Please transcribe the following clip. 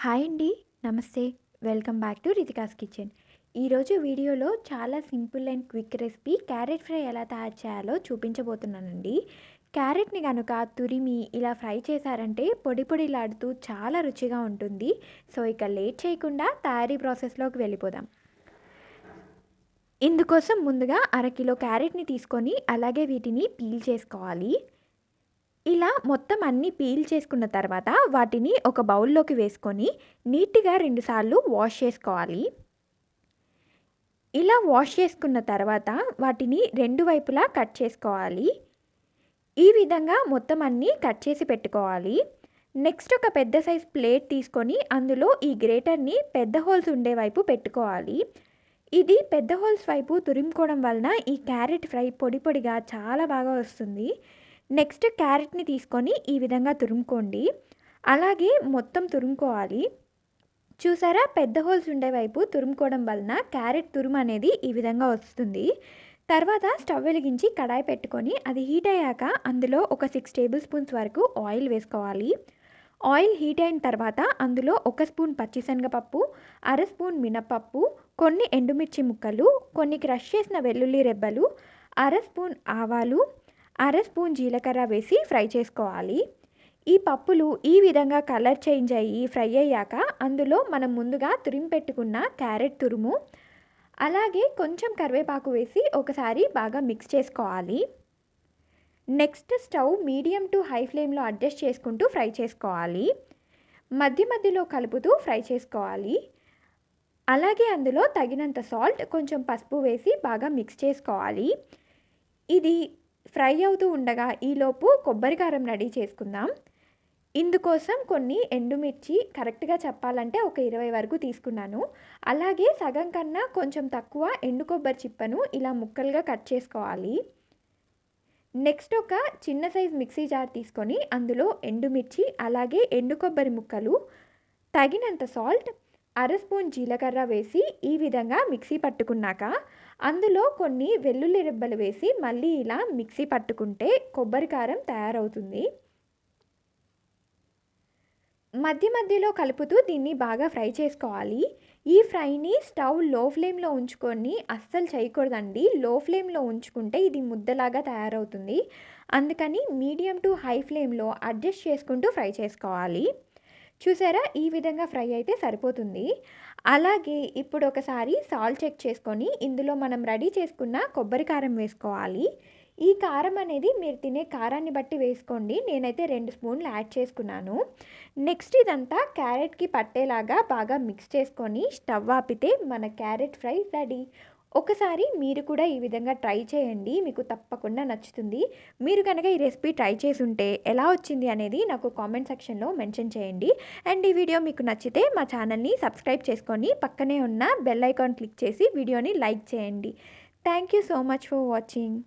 Hi అండి. నమస్తే. Welcome back to Ritika's kitchen. ఈరోజు వీడియోలో చాలా simple and quick recipe carrot fry ఎలా తయారు చేయాలో చూపించబోతున్నానండి. క్యారెట్‌ని గనుక తురిమి ఇలా ఫ్రై చేశారంటే పొడి పొడిలాడుతూ చాలా రుచిగా ఉంటుంది. సో, ఇక లేట్ చేయకుండా తయారీ ప్రాసెస్‌లోకి వెళ్ళిపోదాం. ఇందుకోసం ముందుగా అరకిలో క్యారెట్‌ని తీసుకొని అలాగే వీటిని పీల్ చేసుకోవాలి. ఇలా మొత్తం అన్నీ పీల్ చేసుకున్న తర్వాత వాటిని ఒక బౌల్లోకి వేసుకొని నీట్‌గా 2 సార్లు వాష్ చేసుకోవాలి. ఇలా వాష్ చేసుకున్న తర్వాత వాటిని 2 వైపులా కట్ చేసుకోవాలి. ఈ విధంగా మొత్తం అన్నీ కట్ చేసి పెట్టుకోవాలి. నెక్స్ట్ ఒక పెద్ద సైజ్ ప్లేట్ తీసుకొని అందులో ఈ గ్రేటర్‌ని పెద్ద హోల్స్ ఉండే వైపు పెట్టుకోవాలి. ఇది పెద్ద హోల్స్ వైపు తురుముకోవడం వలన ఈ క్యారెట్ ఫ్రై పొడి పొడిగా చాలా బాగా వస్తుంది. నెక్స్ట్ క్యారెట్‌ని తీసుకొని ఈ విధంగా తురుముకోండి. అలాగే మొత్తం తురుముకోవాలి. చూసారా, పెద్ద హోల్స్ ఉండే వైపు తురుముకోవడం వలన క్యారెట్ తురుము అనేది ఈ విధంగా వస్తుంది. తర్వాత స్టవ్ వెలిగించి కడాయి పెట్టుకొని అది హీట్ అయ్యాక అందులో ఒక 6 టేబుల్ స్పూన్స్ వరకు ఆయిల్ వేసుకోవాలి. ఆయిల్ హీట్ అయిన తర్వాత అందులో 1 స్పూన్ పచ్చిశనగపప్పు, అర స్పూన్ మినపప్పు, కొన్ని ఎండుమిర్చి ముక్కలు, కొన్ని క్రష్ చేసిన వెల్లుల్లి రెబ్బలు, అర స్పూన్ ఆవాలు, అర స్పూన్ జీలకర్ర వేసి ఫ్రై చేసుకోవాలి. ఈ పప్పులు ఈ విధంగా కలర్ చేంజ్ అయ్యి ఫ్రై అయ్యాక అందులో మనం ముందుగా తురిమి పెట్టుకున్న క్యారెట్ తురుము, అలాగే కొంచెం కరివేపాకు వేసి ఒకసారి బాగా మిక్స్ చేసుకోవాలి. Next stove medium to high ఫ్లేమ్లో అడ్జస్ట్ చేసుకుంటూ ఫ్రై చేసుకోవాలి. మధ్య మధ్యలో కలుపుతూ ఫ్రై చేసుకోవాలి. అలాగే అందులో తగినంత సాల్ట్, కొంచెం పసుపు వేసి బాగా మిక్స్ చేసుకోవాలి. ఇది ఫ్రై అవుతూ ఉండగా ఈలోపు కొబ్బరి కారం రెడీ చేసుకుందాం. ఇందుకోసం కొన్ని ఎండుమిర్చి, కరెక్ట్‌గా చెప్పాలంటే ఒక 20 వరకు తీసుకున్నాను. అలాగే సగం కన్నా కొంచెం తక్కువ ఎండు కొబ్బరి చిప్పను ఇలా ముక్కలుగా కట్ చేసుకోవాలి. నెక్స్ట్ ఒక చిన్న సైజ్ మిక్సీ జార్ తీసుకొని అందులో ఎండుమిర్చి, అలాగే ఎండు కొబ్బరి ముక్కలు, తగినంత సాల్ట్, అర స్పూన్ జీలకర్ర వేసి ఈ విధంగా మిక్సీ పట్టుకున్నాక అందులో కొన్ని వెల్లుల్లి రెబ్బలు వేసి మళ్ళీ ఇలా మిక్సీ పట్టుకుంటే కొబ్బరి కారం తయారవుతుంది. మధ్య మధ్యలో కలుపుతూ దీన్ని బాగా ఫ్రై చేసుకోవాలి. ఈ ఫ్రైని స్టవ్ లో ఫ్లేమ్లో ఉంచుకొని అస్సలు చేయకూడదండి. లో ఫ్లేమ్లో ఉంచుకుంటే ఇది ముద్దలాగా తయారవుతుంది. అందుకని మీడియం టు హై ఫ్లేమ్లో అడ్జస్ట్ చేసుకుంటూ ఫ్రై చేసుకోవాలి. చూసారా, ఈ విధంగా ఫ్రై అయితే సరిపోతుంది. అలాగే ఇప్పుడు ఒకసారి సాల్ట్ చెక్ చేసుకొని ఇందులో మనం రెడీ చేసుకున్న కొబ్బరి కారం వేసుకోవాలి. ఈ కారం అనేది మీరు తినే కారాన్ని బట్టి వేసుకోండి. నేనైతే 2 స్పూన్లు యాడ్ చేసుకున్నాను. నెక్స్ట్ ఇదంతా క్యారెట్‌కి పట్టేలాగా బాగా మిక్స్ చేసుకొని స్టవ్ ఆపితే మన క్యారెట్ ఫ్రై రెడీ. ఒకసారి మీరు కూడా ఈ విధంగా ట్రై చేయండి. మీకు తప్పకుండా నచ్చుతుంది. మీరు కనుక ఈ రెసిపీ ట్రై చేసుంటే ఎలా వచ్చింది అనేది నాకు కామెంట్ సెక్షన్‌లో మెన్షన్ చేయండి. అండ్ ఈ వీడియో మీకు నచ్చితే మా ఛానల్‌ని సబ్స్క్రైబ్ చేసుకొని పక్కనే ఉన్న బెల్ ఐకాన్ క్లిక్ చేసి వీడియోని లైక్ చేయండి. Thank you so much for watching.